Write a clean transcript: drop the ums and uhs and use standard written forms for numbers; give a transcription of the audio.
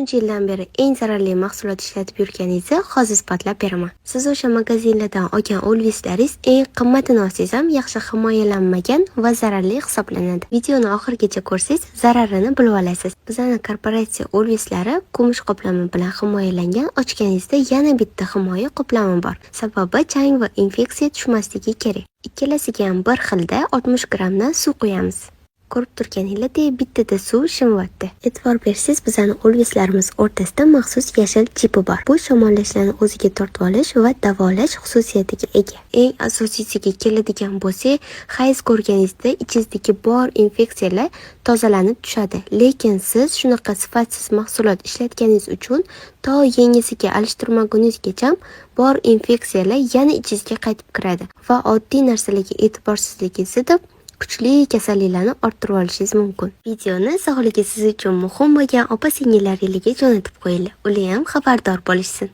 shuncha yildan beri eng zararli mahsulot ishlatib yurganingizni hozir isbotlab beraman. Siz o'sha magazinlardan olgan o'lvislaringiz eng qimmatini olsangiz ham yaxshi himoyalanmagan va zararli hisoblanadi. Videoni oxirigacha ko'rsangiz zararini bilib olasiz. Bizning korporatsiya o'lvislari kumush qoplama bilan himoyalangan. Ochganingizda yana bitta himoya qoplama bor. Sababi chang va infeksiya tushmasligi kerak. Ikkalasiga ham bir xilda 60 grammdan suv quyamiz. Ko'rib turganingizdek bittada suv shimayapti. E'tibor bersangiz, bizning o'lvislarimiz o'rtasida maxsus yashil chipi bor. Bu shamollashlarni o'ziga tortib olish va davolash xususiyatiga ega. Eng asosiysiga keladigan bo'lsak, hayz ko'rganingizda ichingizdagi bor infeksiyalar tozalanib tushadi. Lekin siz shunaqa sifatsiz mahsulot ishlatganingiz uchun to yengisiga alishtirmagunizgacha bor infeksiyalar yana ichingizga qaytib kiradi va oddiy narsalarga e'tiborsizligingizni kuchli kasalliklarni orttirib olishingiz mumkin. Videoni sog'ligingiz uchun muhim bo'lgan opa-singillaringizga jo'natib qo'yinglar. Ular ham xabardor bo'lishsin.